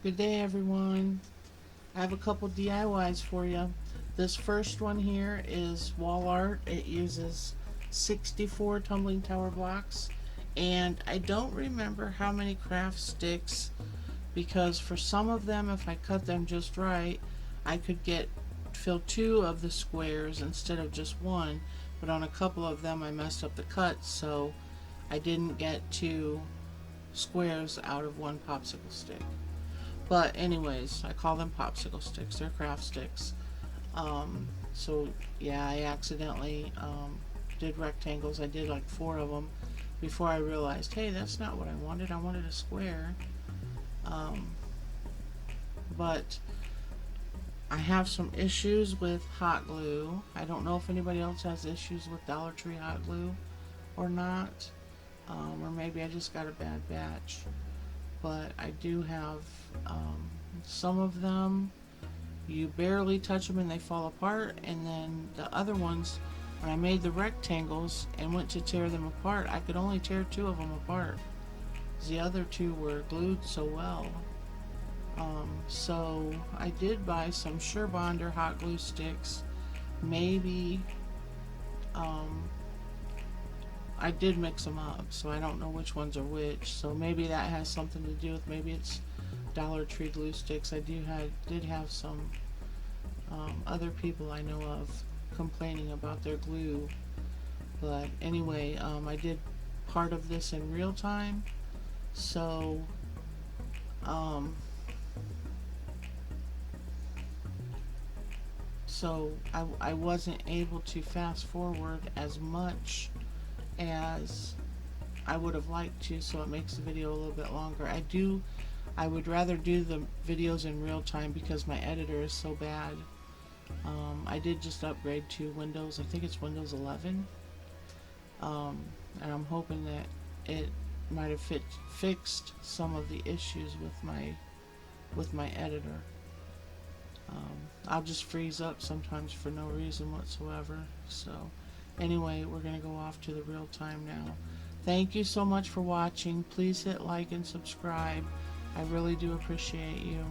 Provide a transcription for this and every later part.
Good day, everyone. I have a couple DIYs for you. This first one here is wall art. It uses 64 tumbling tower blocks, and I don't remember how many craft sticks, because for some of them, if I cut them just right, I could fill two of the squares instead of just one, but on a couple of them I messed up the cuts, so I didn't get two squares out of one popsicle stick. But anyways, I call them popsicle sticks. They're craft sticks. So yeah, I accidentally did rectangles. I did like 4 of them before I realized, hey, that's not what I wanted. I wanted a square. But I have some issues with hot glue. I don't know if anybody else has issues with Dollar Tree hot glue or not. Or maybe I just got a bad batch. But I do have some of them, you barely touch them and they fall apart, and then the other ones, when I made the rectangles and went to tear them apart, I could only tear 2 of them apart. The other 2 were glued so well. So I did buy some Surebonder hot glue sticks. Maybe I did mix them up, so I don't know which ones are which. So maybe that has something to do with, maybe it's Dollar Tree glue sticks. I did have some other people I know of complaining about their glue. But anyway, I did part of this in real time, so I wasn't able to fast forward as much as I would have liked to, so it makes the video a little bit longer. I would rather do the videos in real time because my editor is so bad. I did just upgrade to Windows, I think it's Windows 11, and I'm hoping that it might have fixed some of the issues with my editor. I'll just freeze up sometimes for no reason whatsoever. So anyway, we're going to go off to the real time now. Thank you so much for watching. Please hit like and subscribe. I really do appreciate you.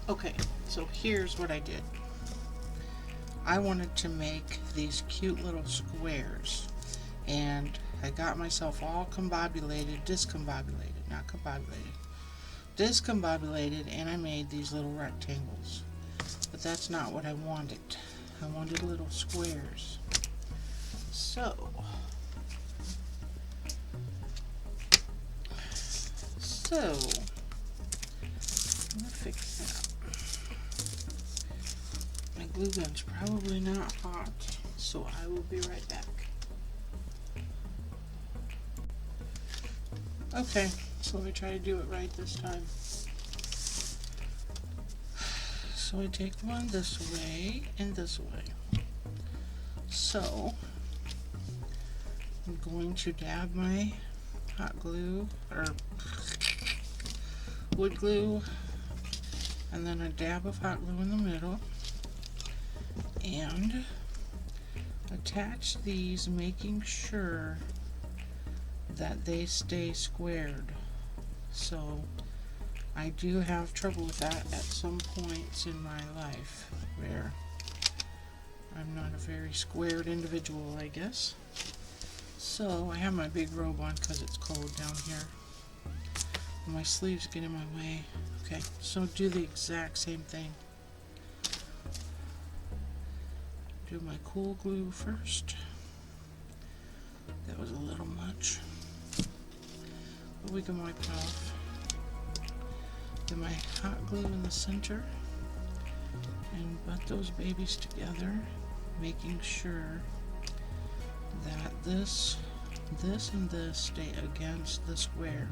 Okay, so here's what I did. I wanted to make these cute little squares, and I got myself all discombobulated, and I made these little rectangles. But that's not what I wanted. I wanted little squares. So I'm gonna fix that. My glue gun's probably not hot, so I will be right back. Okay, so let me try to do it right this time. So I take one this way and this way. So I'm going to dab my hot glue or wood glue, and then a dab of hot glue in the middle, and attach these, making sure that they stay squared. So I do have trouble with that at some points in my life where I'm not a very squared individual, I guess. So I have my big robe on because it's cold down here. My sleeves get in my way. Okay, so do the exact same thing. Do my cool glue first. That was a little much, but we can wipe it off. Then my hot glue in the center, and butt those babies together, making sure that this and this stay against the square.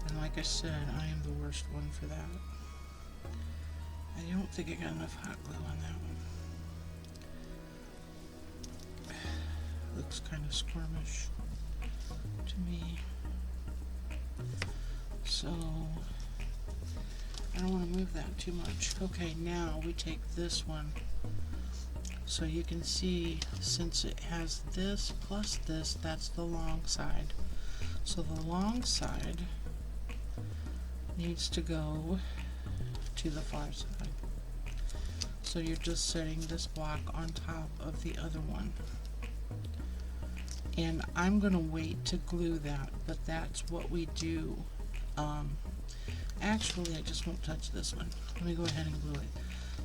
And like I said, I am the worst one for that. I don't think I got enough hot glue on that one. Looks kind of squirmish to me. So I don't want to move that too much. Okay, now we take this one. So you can see, since it has this plus this, that's the long side. So the long side needs to go to the far side. So you're just setting this block on top of the other one. And I'm going to wait to glue that, but that's what we do. Actually, I just won't touch this one. Let me go ahead and glue it.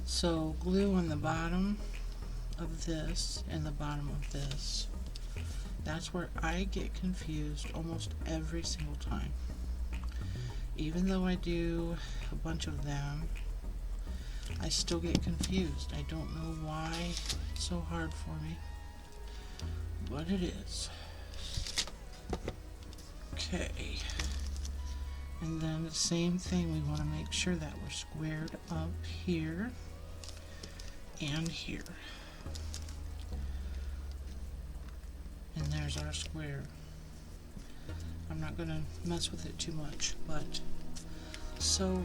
So glue on the bottom of this and the bottom of this. That's where I get confused almost every single time. Even though I do a bunch of them, I still get confused. I don't know why it's so hard for me, but it is. Okay. And then the same thing, we want to make sure that we're squared up here and here. And there's our square. I'm not going to mess with it too much, but so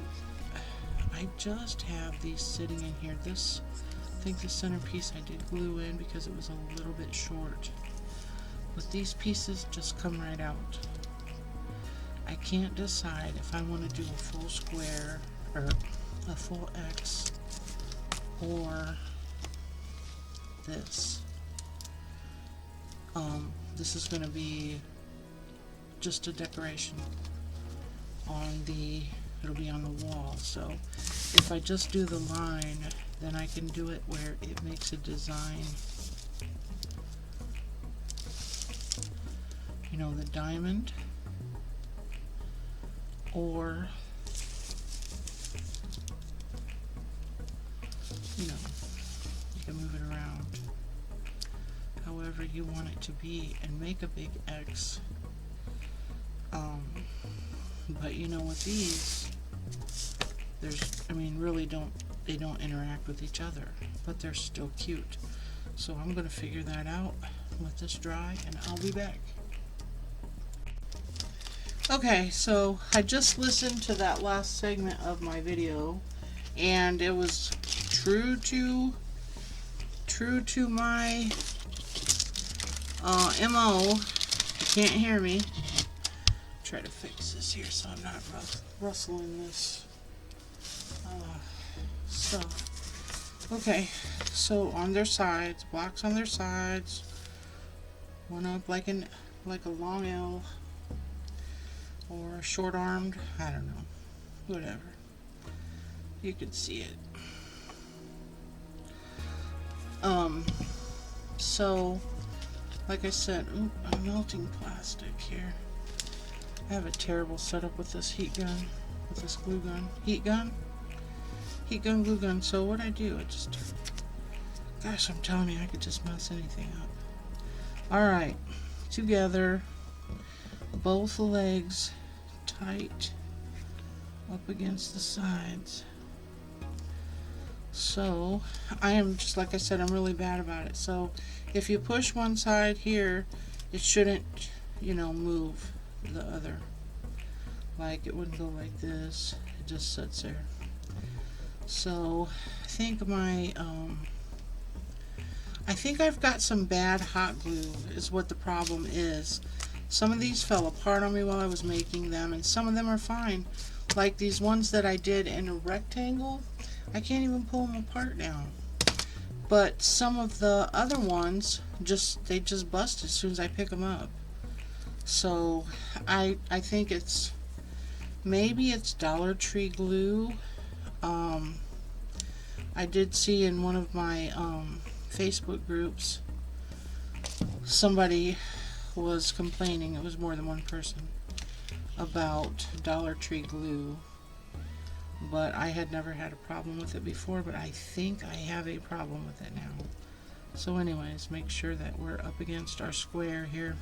I just have these sitting in here. This, I think the centerpiece I did glue in because it was a little bit short. But these pieces just come right out. I can't decide if I want to do a full square or a full X or this. This is going to be just a decoration on the, it'll be on the wall. So if I just do the line, then I can do it where it makes a design. You know, the diamond, or you know, you can move it around however you want it to be and make a big X. But you know, with these, there's, I mean, really they don't interact with each other, but they're still cute. So I'm going to figure that out, let this dry, and I'll be back. Okay, so I just listened to that last segment of my video, and it was true to my MO. You can't hear me. Try to fix this here so I'm not rustling this stuff. Okay, so on their sides, blocks on their sides, one up like a long L. Or short-armed, I don't know, whatever. You can see it. So, like I said, I'm melting plastic here. I have a terrible setup with this heat gun, with this glue gun. Heat gun, glue gun. So what I do, I just, gosh, I'm telling you, I could just mess anything up. Alright, together, both legs tight up against the sides. So I am, just like I said, I'm really bad about it. So if you push one side here, it shouldn't, you know, move the other. Like, it wouldn't go like this. It just sits there. So I think I think I've got some bad hot glue is what the problem is. Some of these fell apart on me while I was making them, and some of them are fine. Like these ones that I did in a rectangle, I can't even pull them apart now. But some of the other ones, they just bust as soon as I pick them up. So I think it's, maybe it's Dollar Tree glue. I did see in one of my Facebook groups, somebody was complaining, it was more than one person, about Dollar Tree glue, but I had never had a problem with it before, but I think I have a problem with it now. So anyways, make sure that we're up against our square here,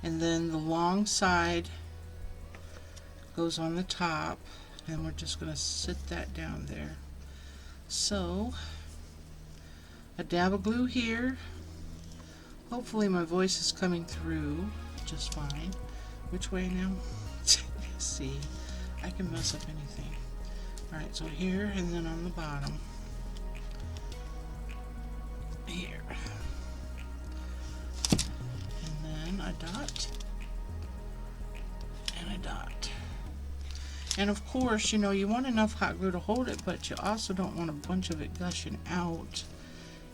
and then the long side goes on the top, and we're just going to sit that down there. So a dab of glue here. Hopefully my voice is coming through just fine. Which way now? See, I can mess up anything. Alright, so here and then on the bottom. dot, and a dot. And of course, you know, you want enough hot glue to hold it, but you also don't want a bunch of it gushing out.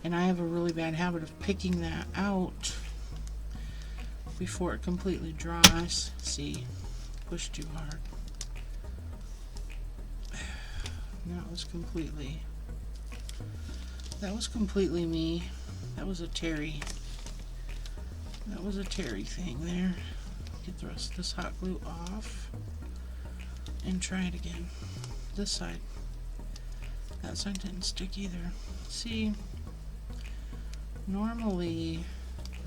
And I have a really bad habit of picking that out before it completely dries. See, push too hard. That was completely me. That was a Terry thing there. Get the rest of this hot glue off and try it again. This side. That side didn't stick either. See, normally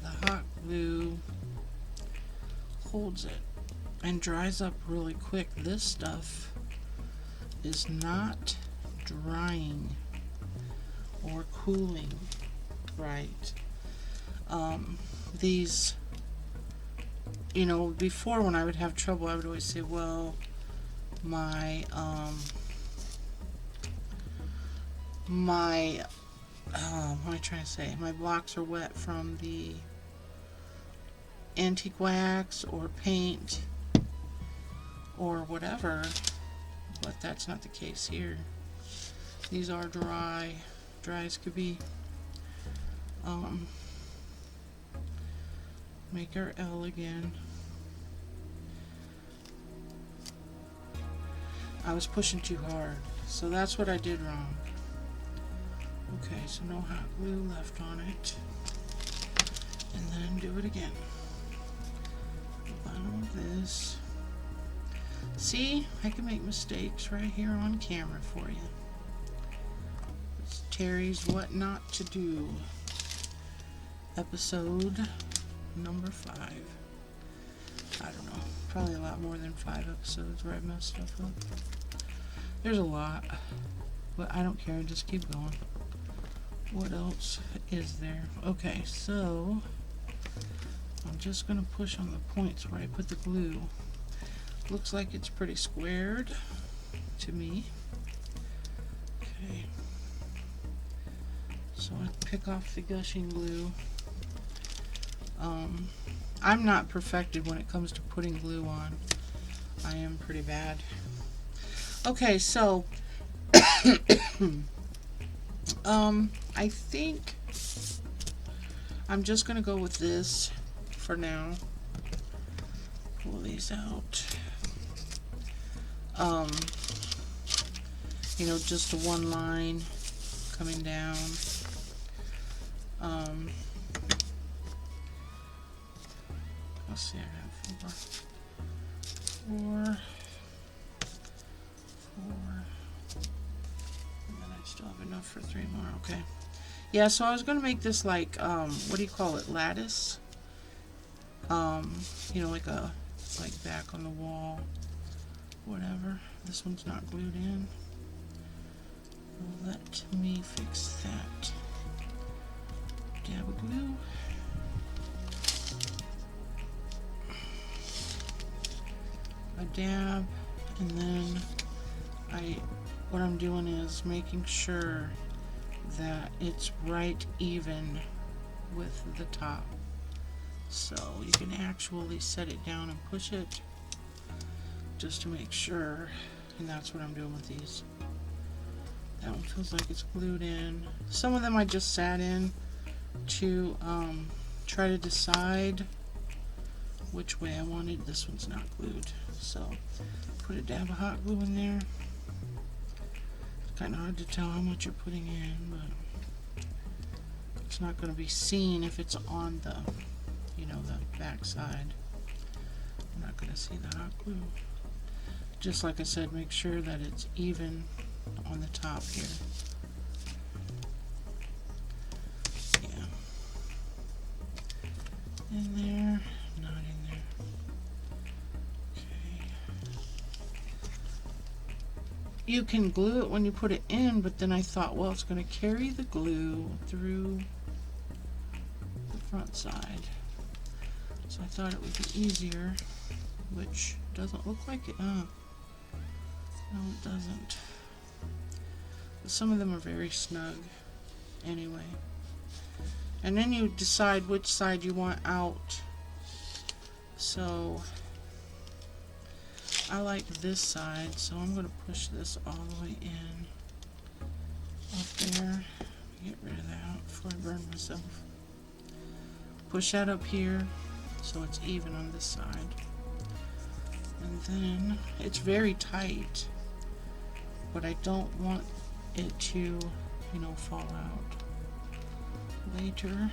the hot glue holds it and dries up really quick. This stuff is not drying or cooling right. These, you know, before when I would have trouble, I would always say, well, my what am I trying to say? My blocks are wet from the antique wax or paint or whatever, but that's not the case here. These are dry as could be. Make our L again. I was pushing too hard, so that's what I did wrong. Okay, so no hot glue left on it. And then do it again. The bottom of this. See, I can make mistakes right here on camera for you. It's Terry's What Not to Do. Episode number 5. I don't know, probably a lot more than 5 episodes where I messed stuff up. There's a lot, but I don't care, just keep going. What else is there? Okay, so I'm just going to push on the points where I put the glue. Looks like it's pretty squared to me. Okay, so I pick off the gushing glue. I'm not perfected when it comes to putting glue on. I am pretty bad. Okay, so I think I'm just gonna go with this for now. Pull these out. You know, just a one line coming down. Let's see, I got 4, and then I still have enough for 3 more. Okay. Yeah, so I was gonna make this like what do you call it? Lattice. You know, like back on the wall. Whatever. This one's not glued in. Let me fix that. Dab of glue. A dab, and then what I'm doing is making sure that it's right even with the top, so you can actually set it down and push it just to make sure. And that's what I'm doing with these. That one feels like it's glued in. Some of them I just sat in to try to decide which way I wanted. This one's not glued, so put a dab of hot glue in there. It's kind of hard to tell how much you're putting in, but it's not going to be seen if it's on the, you know, the back side. I'm not going to see the hot glue. Just like I said, make sure that it's even on the top here. Yeah. In there, not in there. Okay. You can glue it when you put it in, but then I thought, well, it's going to carry the glue through the front side. So I thought it would be easier, which doesn't look like it. No, it doesn't. But some of them are very snug anyway. And then you decide which side you want out So I like this side, so I'm going to push this all the way in up there. Get rid of that before I burn myself. Push that up here so it's even on this side. And then it's very tight, but I don't want it to, you know, fall out later.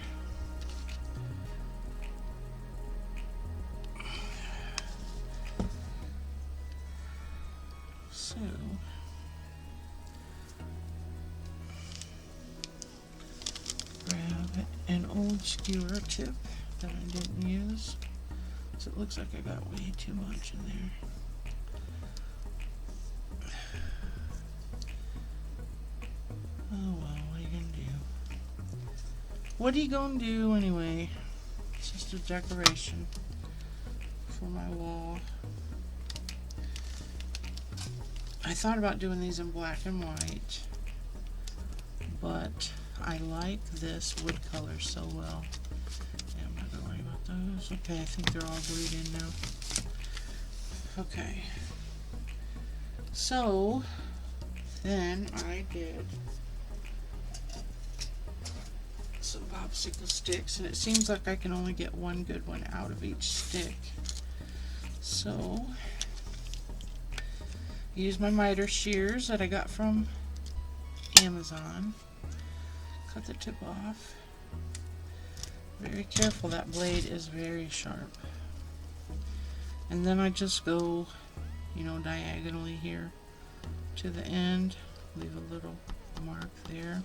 So grab an old skewer tip that I didn't use. So it looks like I got way too much in there. Oh well, what are you gonna do? What are you gonna do anyway? It's just a decoration for my wall. I thought about doing these in black and white, but I like this wood color so well. Yeah, I'm not gonna worry about those. Okay, I think they're all glued in now. Okay. So then I did some popsicle sticks, and it seems like I can only get one good one out of each stick. So use my miter shears that I got from Amazon. Cut the tip off. Very careful, that blade is very sharp. And then I just go, you know, diagonally here to the end. Leave a little mark there.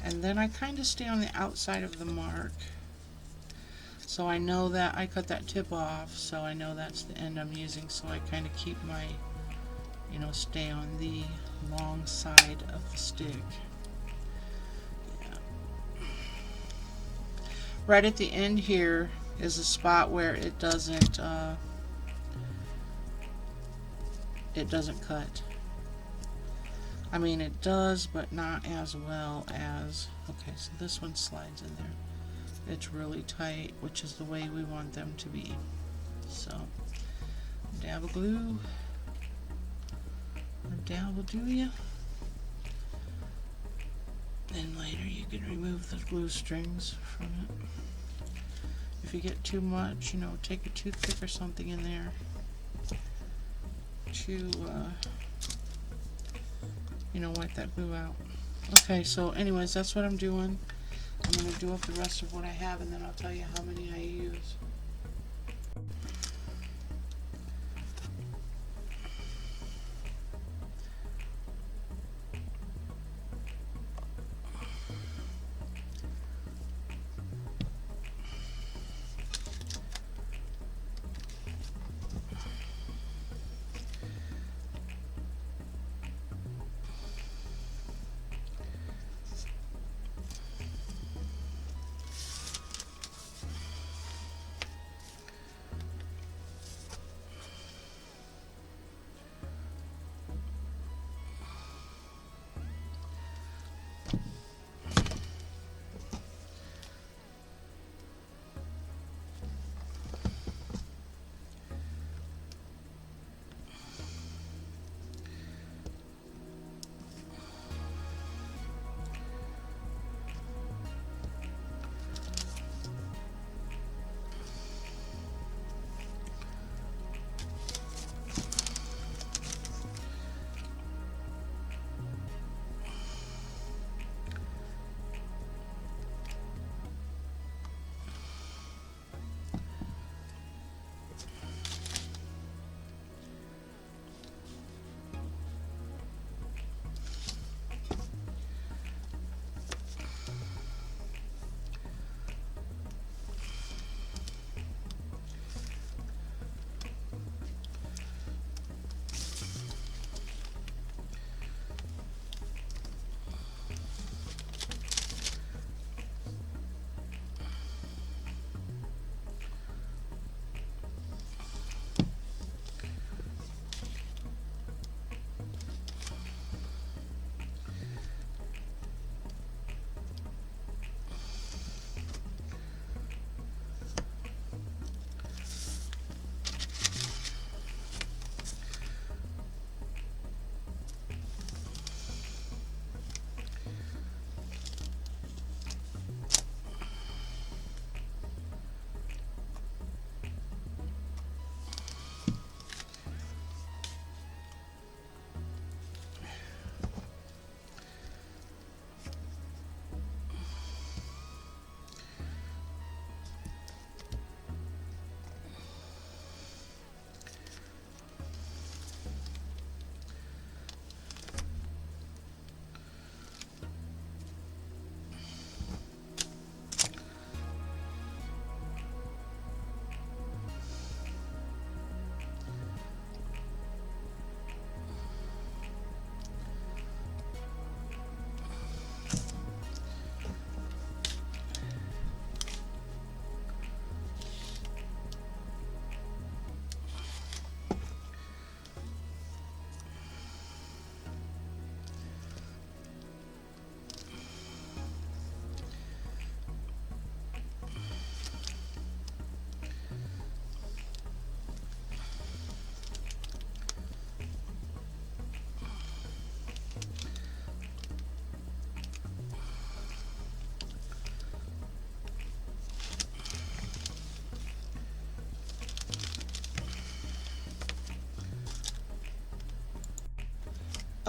And then I kind of stay on the outside of the mark. So I know that I cut that tip off, so I know that's the end I'm using. So I kind of keep my, you know, stay on the long side of the stick. Yeah. Right at the end here is a spot where it doesn't cut. I mean, it does, but not as well as, okay, so this one slides in there. It's really tight, which is the way we want them to be. So, dab of glue, or dab will do ya. Then later you can remove the glue strings from it. If you get too much, you know, take a toothpick or something in there to, you know, wipe that glue out. Okay, so anyways, that's what I'm doing. I'm going to do up the rest of what I have, and then I'll tell you how many I use.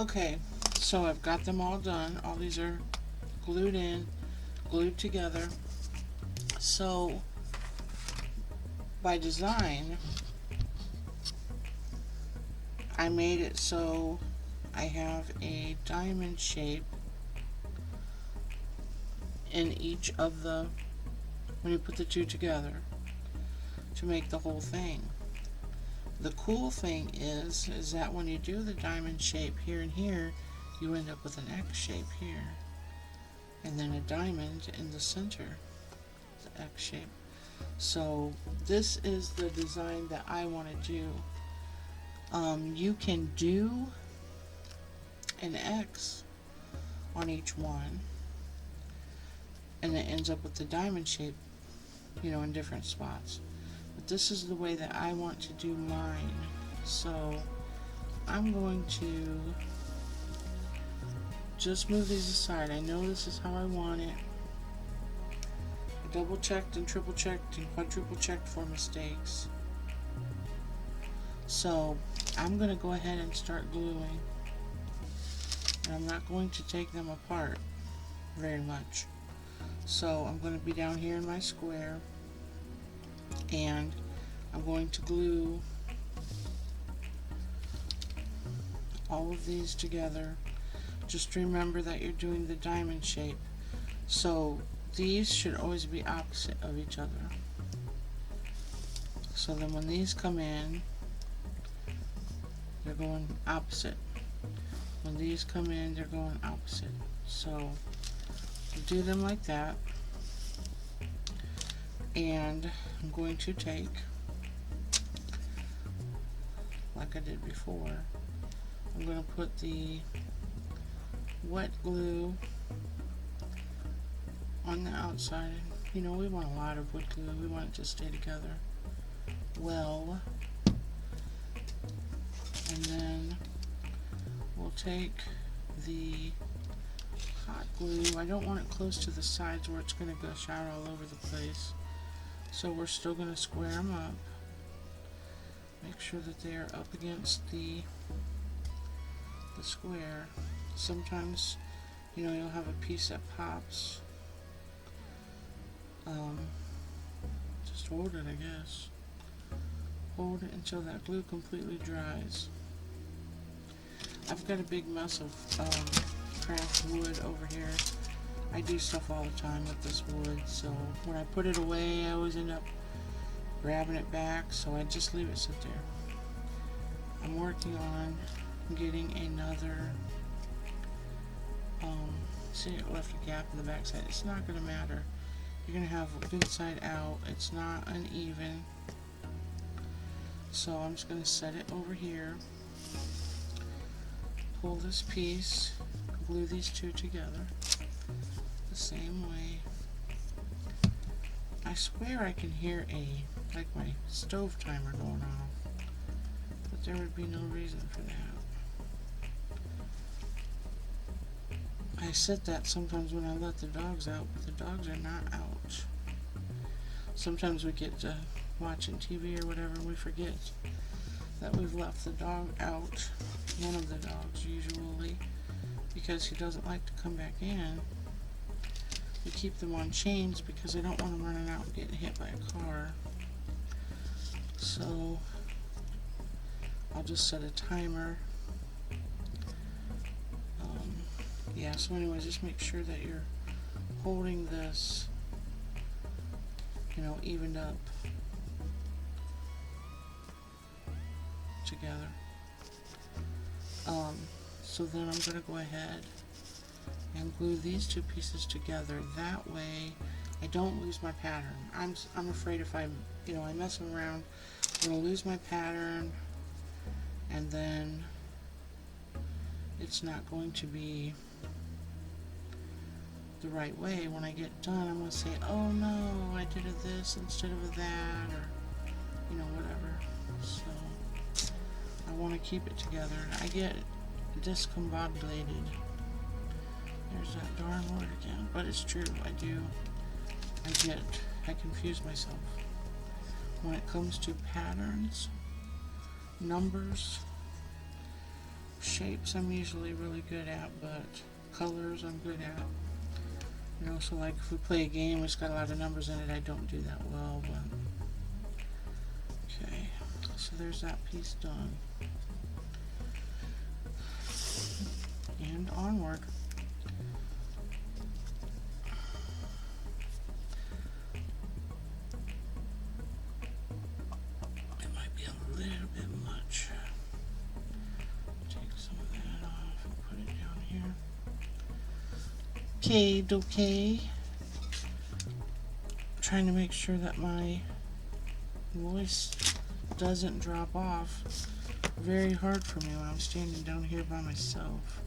Okay, so I've got them all done. All these are glued in, glued together. So by design, I made it so I have a diamond shape in each of the, when you put the two together, to make the whole thing. The cool thing is that when you do the diamond shape here and here, you end up with an X shape here, and then a diamond in the center, the X shape. So this is the design that I want to do. You can do an X on each one, and it ends up with the diamond shape, in different spots. But this is the way that I want to do mine. So I'm going to just move these aside. I know this is how I want it. I double checked and triple checked and quadruple checked for mistakes. So I'm going to go ahead and start gluing. And I'm not going to take them apart very much. So I'm going to be down here in my square, and I'm going to glue all of these together. Just remember that you're doing the diamond shape. So these should always be opposite of each other. So then when these come in, they're going opposite. When these come in, they're going opposite. So do them like that. And I'm going to take, like I did before, I'm going to put the wet glue on the outside. We want a lot of wood glue. We want it to stay together well. And then we'll take the hot glue. I don't want it close to the sides where it's going to gush out all over the place. So we're still going to square them up. Make sure that they are up against the square. Sometimes, you'll have a piece that pops. Just hold it, I guess. Hold it until that glue completely dries. I've got a big mess of craft wood over here. I do stuff all the time with this wood, so when I put it away, I always end up grabbing it back, so I just leave it sit there. I'm working on getting another, see, it left a gap in the back side. It's not going to matter. You're going to have a good side out. It's not uneven. So I'm just going to set it over here. Pull this piece, glue these two together the same way. I swear I can hear like my stove timer going off, but there would be no reason for that. I set that sometimes when I let the dogs out, but the dogs are not out. Sometimes we get to watching TV or whatever and we forget that we've left the dog out, one of the dogs usually, because he doesn't like to come back in. We keep them on chains because I don't want them running out and getting hit by a car. So I'll just set a timer. Yeah, so anyways, just make sure that you're holding this, evened up together. So then I'm going to go ahead and glue these two pieces together. That way I don't lose my pattern. I'm afraid if I mess them around, I'm going to lose my pattern, and then it's not going to be the right way. When I get done, I'm going to say, oh no, I did this instead of that, or whatever. So I want to keep it together. I get discombobulated. There's that darn word again, but it's true. I confuse myself when it comes to patterns, numbers, Shapes I'm usually really good at, but colors I'm good at. You know, so like if we play a game which got a lot of numbers in it, I don't do that well, but okay. So there's that piece done. And onward. It might be a little bit much. Take some of that off and put it down here. Okay. Trying to make sure that my voice doesn't drop off. Very hard for me when I'm standing down here by myself.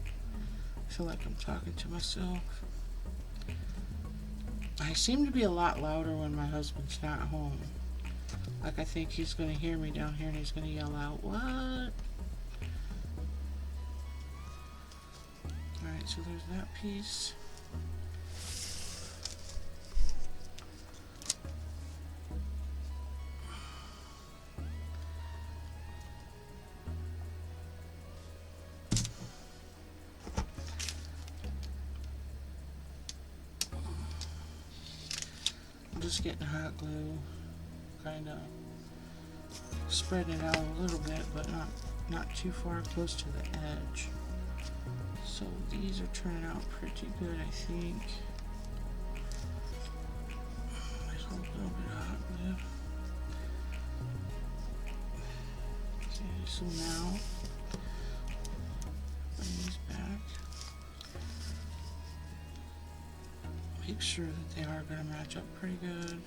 I feel like I'm talking to myself. I seem to be a lot louder when my husband's not home. Like I think he's going to hear me down here and he's going to yell out, "What?" Alright, so there's that piece. I'm just getting hot glue, kind of spreading it out a little bit, but not too far close to the edge. So these are turning out pretty good, I think. There's a little bit of hot glue. Okay, so now bring these back. Make sure that they are going to match up pretty good.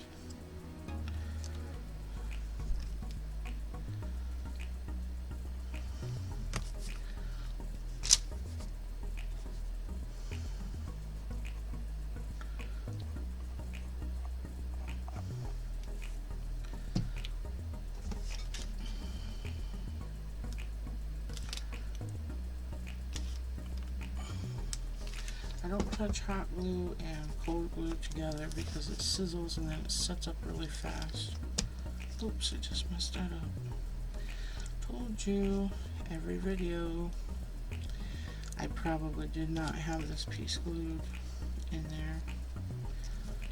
I don't touch hot glue and cold glue together because it sizzles and then it sets up really fast. Oops, I just messed that up. Told you, every video. I probably did not have this piece glued in there.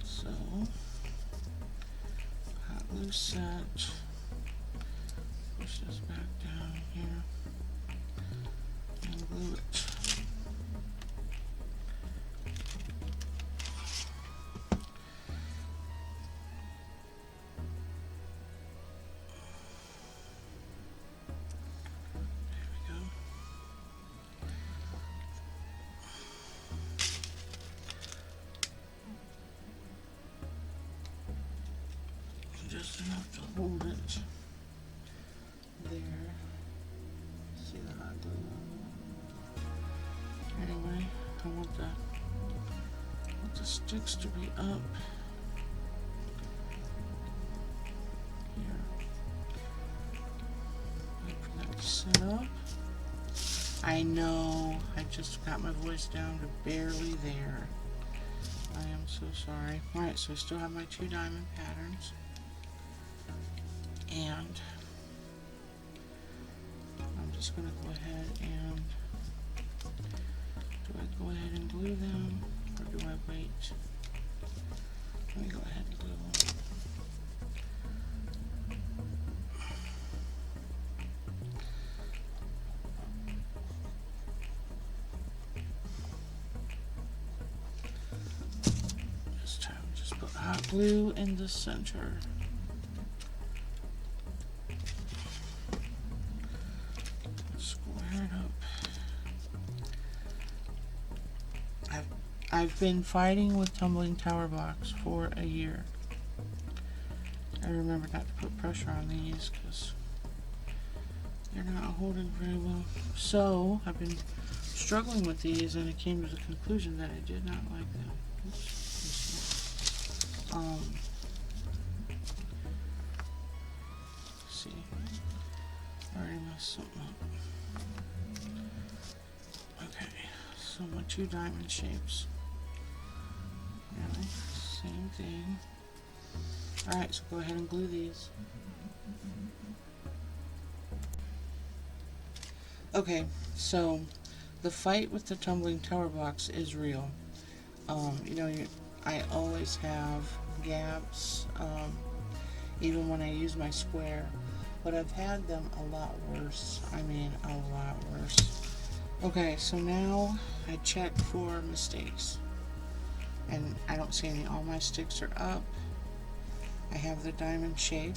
So, hot glue set. Push this back down here and glue it. Just enough to hold it there. See the hot glue? Anyway, I want the sticks to be up here. Wait for that to set up. I know, I just got my voice down to barely there. I am so sorry. Alright, so I still have my 2 diamond patterns. And I'm just going to go ahead and, do I go ahead and glue them or do I wait? Let me go ahead and glue them. This time just put hot glue in the center. I've been fighting with tumbling tower blocks for a year. I remember not to put pressure on these because they're not holding very well. So I've been struggling with these and I came to the conclusion that I did not like them. Let's see. I already messed something up. Okay, so my 2 diamond shapes. Same thing. Alright, so go ahead and glue these. Okay, so the fight with the tumbling tower blocks is real. You know, I always have gaps, even when I use my square, but I've had them a lot worse. I mean, a lot worse. Okay, so now I check for mistakes, and I don't see any. All my sticks are up. I have the diamond shape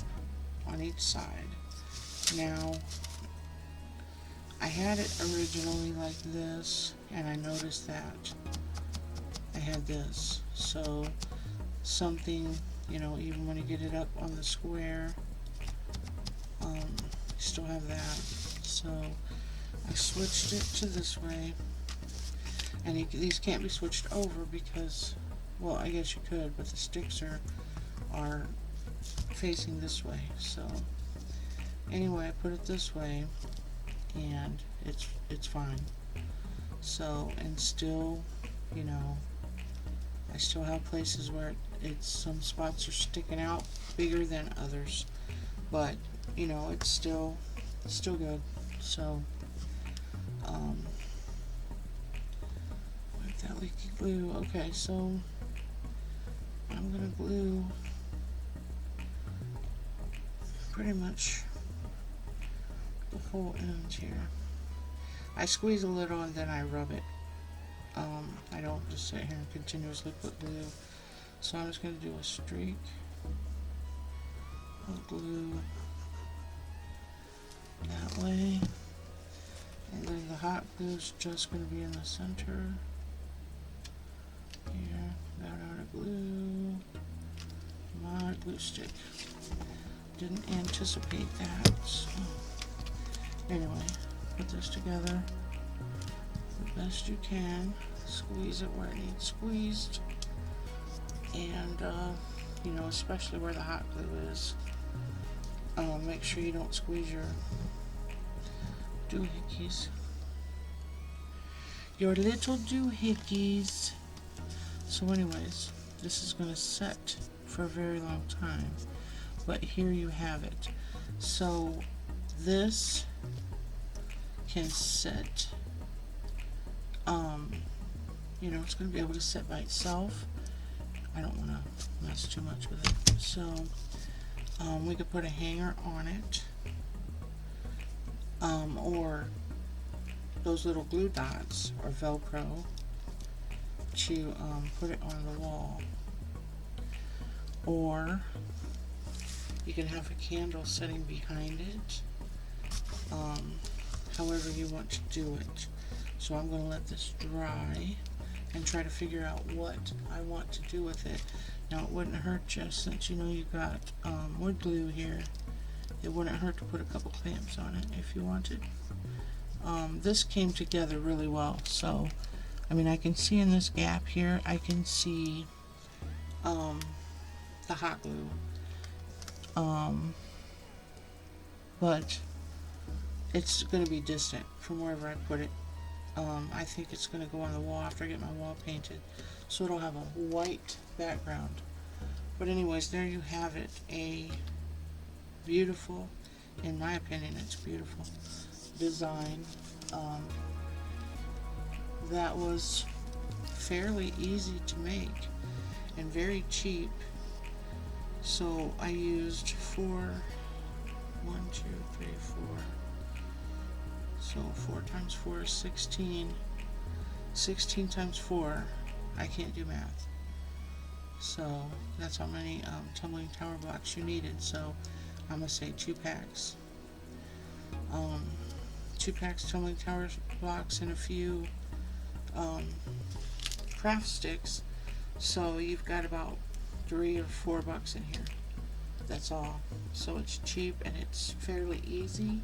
on each side. Now, I had it originally like this, and I noticed that I had this. So, something, you know, even when you get it up on the square, you still have that. So, I switched it to this way, and these can't be switched over because, well, I guess you could, but the sticks are facing this way. So, anyway, I put it this way, and it's fine. So, and still, you know, I still have places where some spots are sticking out bigger than others, but you know, it's still good. So, wipe that leaky glue. Okay, so I'm gonna glue pretty much the whole end here. I squeeze a little and then I rub it. I don't just sit here and continuously put glue. So I'm just going to do a streak of glue that way. And then the hot glue is just going to be in the center. Here, got out of glue. My glue stick. Didn't anticipate that. So anyway, put this together the best you can. Squeeze it where it needs squeezed, and you know, especially where the hot glue is. Make sure you don't squeeze your doohickeys, your little doohickeys. So anyways, this is going to set for a very long time, but here you have it. So this can set, you know, it's going to be able to set by itself. I don't want to mess too much with it. So we could put a hanger on it, or those little glue dots or Velcro to put it on the wall, or you can have a candle sitting behind it, however you want to do it. So I'm going to let this dry and try to figure out what I want to do with it. Now it wouldn't hurt you, since you know you got wood glue here, it wouldn't hurt to put a couple clamps on it if you wanted. This came together really well, so I mean, I can see in this gap here, I can see the hot glue, but it's going to be distant from wherever I put it. I think it's going to go on the wall after I get my wall painted, so it'll have a white background. But anyways, there you have it, a beautiful, in my opinion, it's beautiful design. That was fairly easy to make and very cheap. So I used 4, 1, 2, 3, 4. So 4 times 4 is 16. 16 times 4, I can't do math. So that's how many tumbling tower blocks you needed. So I'm gonna say 2 packs. 2 packs tumbling tower blocks and a few craft sticks. So you've got about $3 or $4 in here. That's all. So it's cheap and it's fairly easy,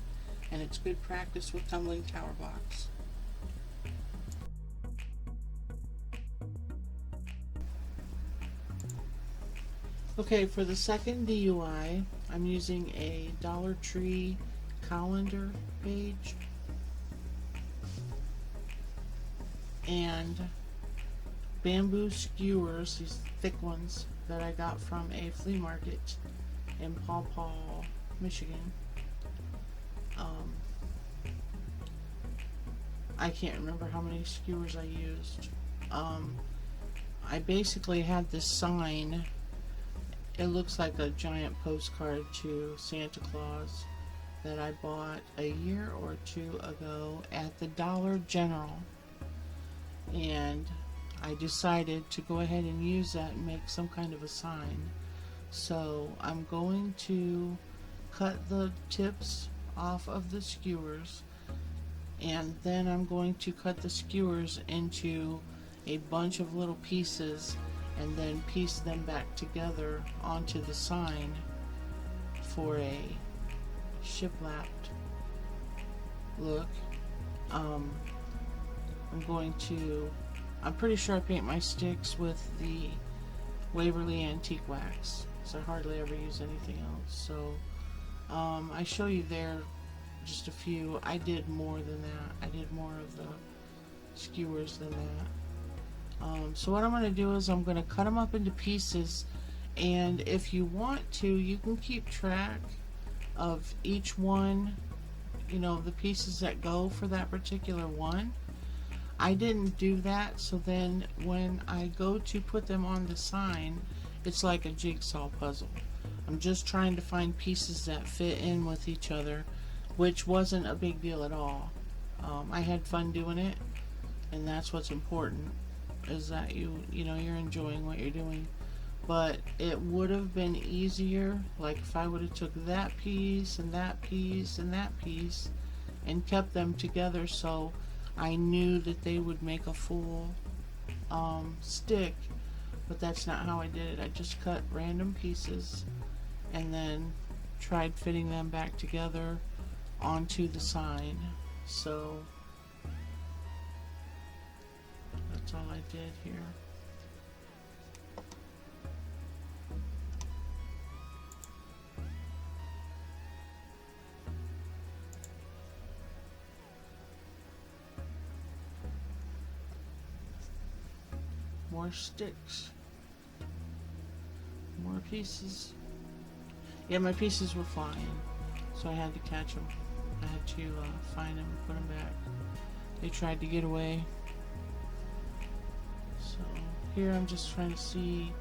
and it's good practice with tumbling tower blocks. Okay, for the second DUI, I'm using a Dollar Tree colander page and bamboo skewers, these thick ones that I got from a flea market in Paw Paw, Michigan. I can't remember how many skewers I used. Um, I basically had this sign. It looks like a giant postcard to Santa Claus that I bought a year or two ago at the Dollar General. And I decided to go ahead and use that and make some kind of a sign. So I'm going to cut the tips off of the skewers, and then I'm going to cut the skewers into a bunch of little pieces and then piece them back together onto the sign for a shiplapped look. Um, I'm pretty sure I paint my sticks with the Waverly Antique Wax, so I hardly ever use anything else. So I show you there just a few. I did more than that. I did more of the skewers than that. So what I'm going to do is I'm going to cut them up into pieces, and if you want to, you can keep track of each one, you know, the pieces that go for that particular one. I didn't do that, so then when I go to put them on the sign, it's like a jigsaw puzzle. I'm just trying to find pieces that fit in with each other, which wasn't a big deal at all. I had fun doing it, and that's what's important, is that you know, you're enjoying what you're doing. But it would have been easier, like if I would have took that piece and that piece and that piece and kept them together, so I knew that they would make a full stick. But that's not how I did it. I just cut random pieces and then tried fitting them back together onto the sign. So that's all I did here. More sticks, more pieces. Yeah, my pieces were flying, so I had to catch them. I had to find them and put them back. They tried to get away. So here I'm just trying to see,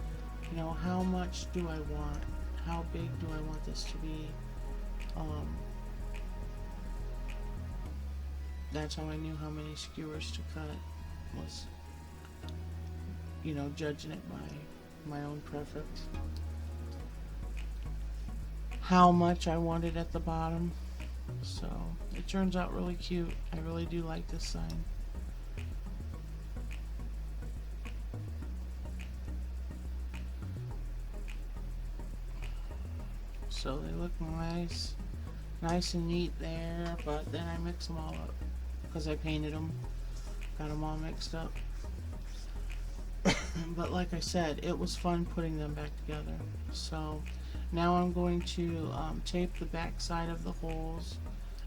you know, how much do I want? How big do I want this to be? That's how I knew how many skewers to cut, was, you know, judging it by my own preference. How much I wanted at the bottom. So it turns out really cute. I really do like this sign. So they look nice and neat there, but then I mix them all up because I painted them, got them all mixed up. But like I said, it was fun putting them back together. So now I'm going to tape the back side of the holes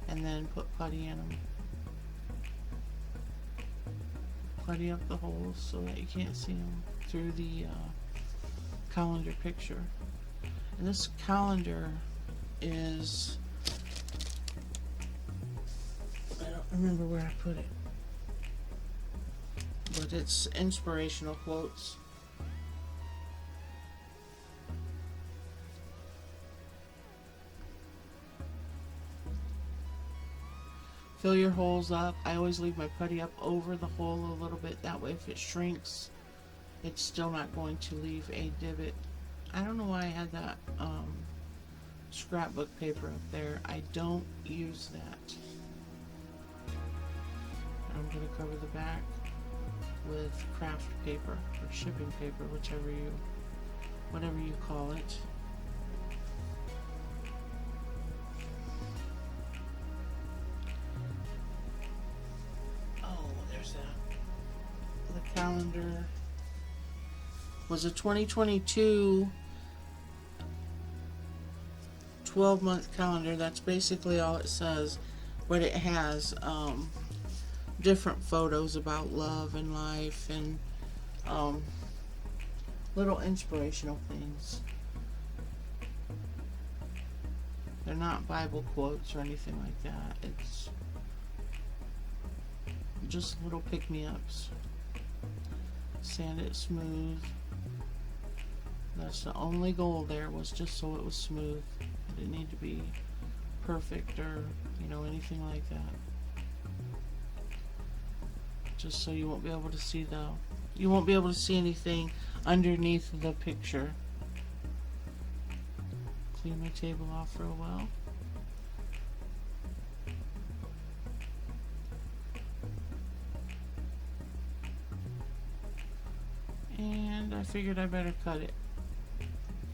and then put putty in them. Putty up the holes so that you can't see them through the calendar picture. And this calendar is, I don't remember where I put it, but it's inspirational quotes. Fill your holes up. I always leave my putty up over the hole a little bit. That way if it shrinks, it's still not going to leave a divot. I don't know why I had that scrapbook paper up there. I don't use that. I'm going to cover the back with craft paper or shipping paper, whatever you call it. Oh, there's that. The calendar was a 2022 12-month calendar. That's basically all it says, but it has different photos about love and life and little inspirational things. They're not Bible quotes or anything like that. It's just little pick-me-ups. Sand it smooth. That's the only goal there, was just so it was smooth. It didn't need to be perfect or, you know, anything like that. Just so you won't be able to see you won't be able to see anything underneath the picture. Clean my table off real well. And I figured I better cut it.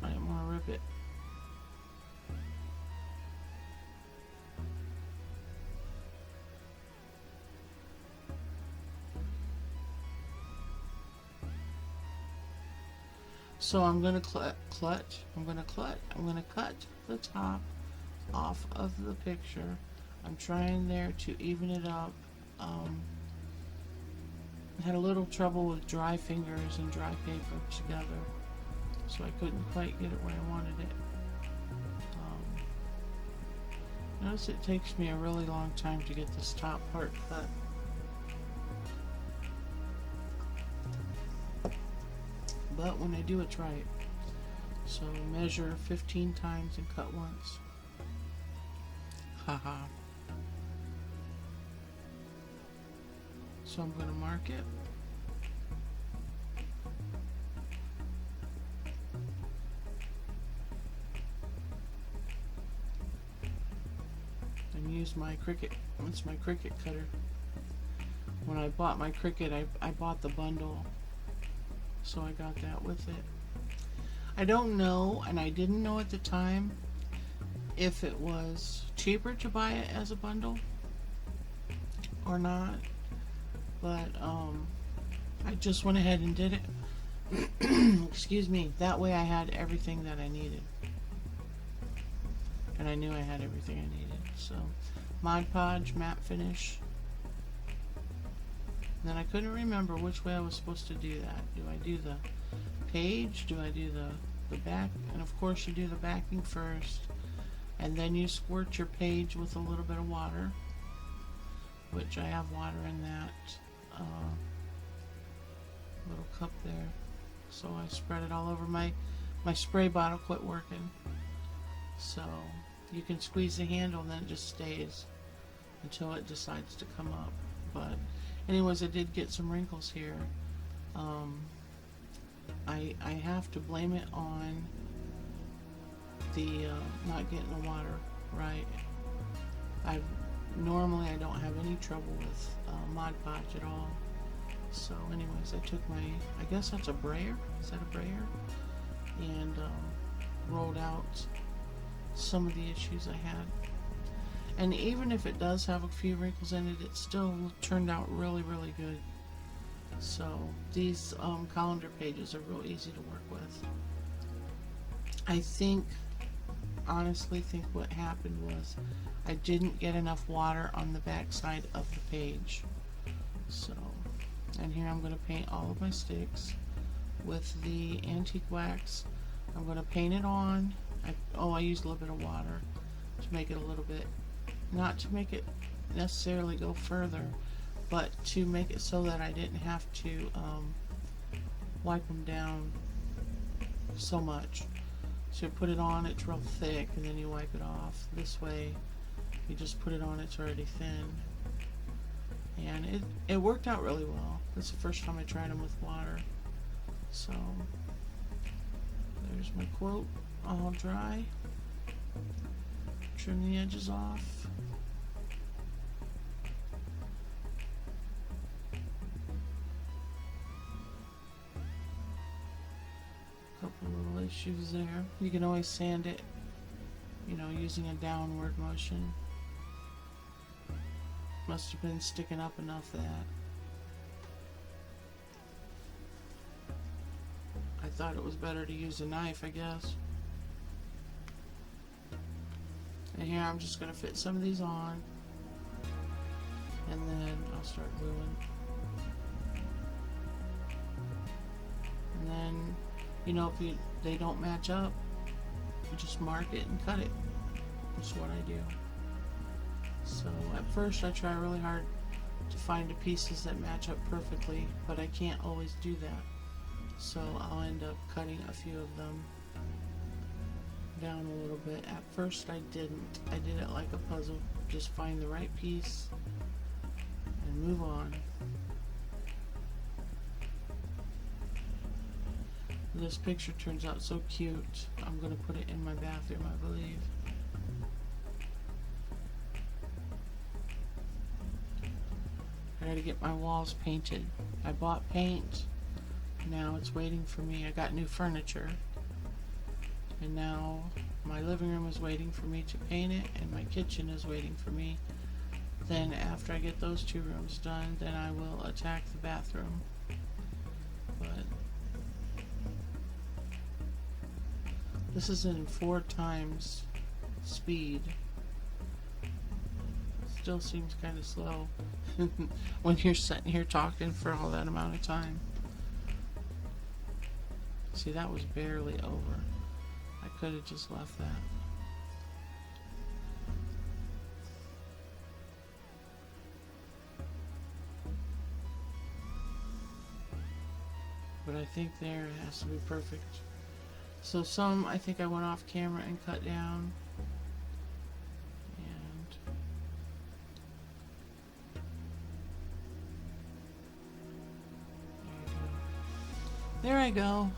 I didn't want to rip it. So I'm going to cut the top off of the picture. I'm trying there to even it up. I had a little trouble with dry fingers and dry paper together, so I couldn't quite get it where I wanted it. Notice it takes me a really long time to get this top part cut. But when I do, it's right. So measure 15 times and cut once. Haha. So I'm going to mark it. And use my Cricut. It's my Cricut cutter. When I bought my Cricut, I bought the bundle. So I got that with it. I don't know, and I didn't know at the time, if it was cheaper to buy it as a bundle or not. But I just went ahead and did it. Excuse me. That way I had everything that I needed. And I knew I had everything I needed. So, Mod Podge, matte finish. Then I couldn't remember which way I was supposed to do that. Do I do the page? Do I do the back? And of course you do the backing first. And then you squirt your page with a little bit of water. Which I have water in that little cup there. So I spread it all over my spray bottle quit working. So you can squeeze the handle and then it just stays until it decides to come up. But anyways, I did get some wrinkles here. I have to blame it on the not getting the water right. Normally I don't have any trouble with Mod Podge at all. So anyways, I took I guess that's a brayer. Is that a brayer? And rolled out some of the issues I had. And even if it does have a few wrinkles in it, it still turned out really, really good. So these calendar pages are real easy to work with. I honestly think what happened was I didn't get enough water on the back side of the page. So, and here I'm going to paint all of my sticks with the antique wax. I'm going to paint it on. I used a little bit of water to make it a little bit, not to make it necessarily go further, but to make it so that I didn't have to wipe them down so much. So you put it on, it's real thick, and then you wipe it off. This way, you just put it on, it's already thin. And it worked out really well. That's the first time I tried them with water. So, there's my quote, all dry. Trim the edges off. Couple little issues there. You can always sand it, using a downward motion. Must have been sticking up enough that I thought it was better to use a knife, I guess. And here I'm just going to fit some of these on, and then I'll start gluing. And then, if they don't match up, you just mark it and cut it. That's what I do. So at first I try really hard to find the pieces that match up perfectly, but I can't always do that. So I'll end up cutting a few of them down a little bit. At first I didn't. I did it like a puzzle. Just find the right piece and move on. This picture turns out so cute. I'm going to put it in my bathroom, I believe. I gotta get my walls painted. I bought paint. Now it's waiting for me. I got new furniture. And now my living room is waiting for me to paint it, and my kitchen is waiting for me. Then after I get those two rooms done, then I will attack the bathroom. But this is in 4 times speed. Still seems kind of slow when you're sitting here talking for all that amount of time. See, that was barely over. I could have just left that. But I think there it has to be perfect. So some I think I went off camera and cut down. There I go.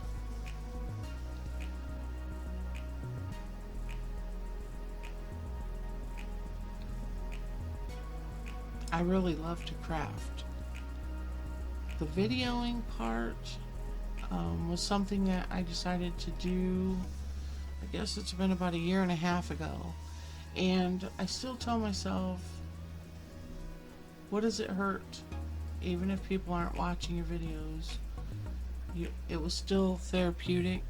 I really love to craft. The videoing part was something that I decided to do, I guess it's been about 1.5 years ago. And I still tell myself, what does it hurt? Even if people aren't watching your videos, it was still therapeutic.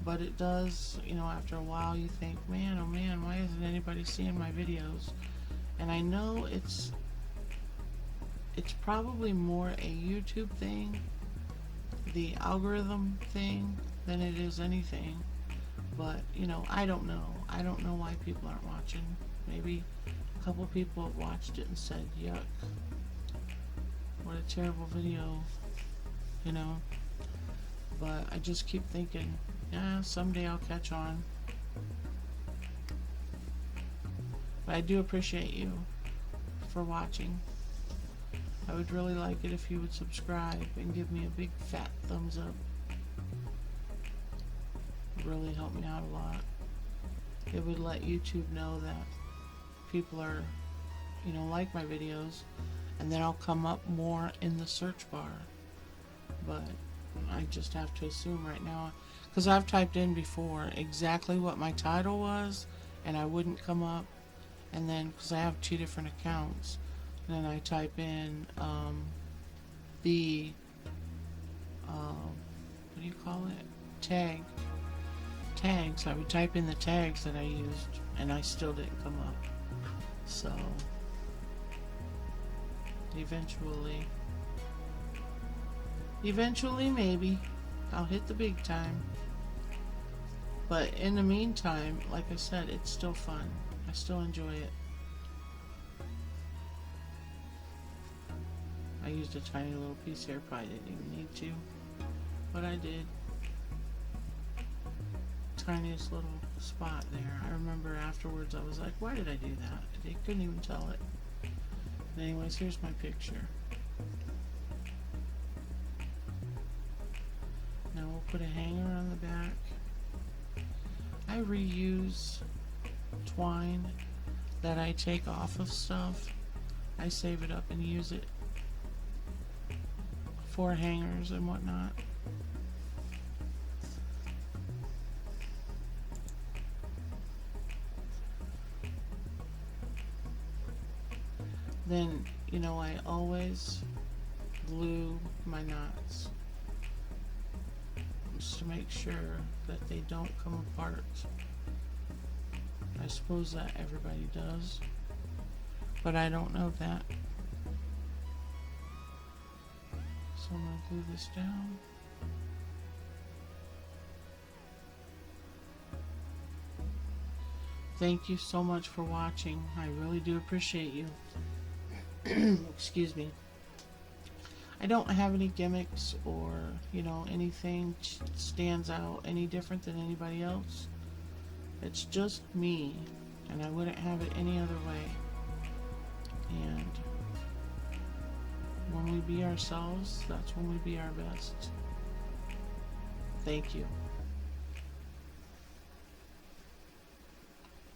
But it does, after a while you think, man, oh man, why isn't anybody seeing my videos? And I know it's probably more a YouTube thing, the algorithm thing, than it is anything. But, I don't know. I don't know why people aren't watching. Maybe a couple people have watched it and said, yuck, what a terrible video, But I just keep thinking, yeah, someday I'll catch on. But I do appreciate you for watching. I would really like it if you would subscribe and give me a big fat thumbs up. It would really help me out a lot. It would let YouTube know that people are, like my videos, and then I'll come up more in the search bar. But I just have to assume right now, because I've typed in before exactly what my title was, and I wouldn't come up. And then, because I have 2 different accounts, and then I type in the what do you call it? Tags. I would type in the tags that I used, and I still didn't come up. So eventually maybe I'll hit the big time. But in the meantime, like I said, it's still fun. I still enjoy it. I used a tiny little piece here, probably didn't even need to, but I did. Tiniest little spot there. I remember afterwards I was like, why did I do that? I couldn't even tell it. But anyways, here's my picture. Now we'll put a hanger on the back. I reuse twine that I take off of stuff. I save it up and use it for hangers and whatnot. Then, I always glue my knots just to make sure that they don't come apart. I suppose that everybody does, but I don't know that. So I'm going to glue this down. Thank you so much for watching. I really do appreciate you. Excuse me. I don't have any gimmicks or, anything stands out any different than anybody else. It's just me, and I wouldn't have it any other way. And when we be ourselves, that's when we be our best. Thank you.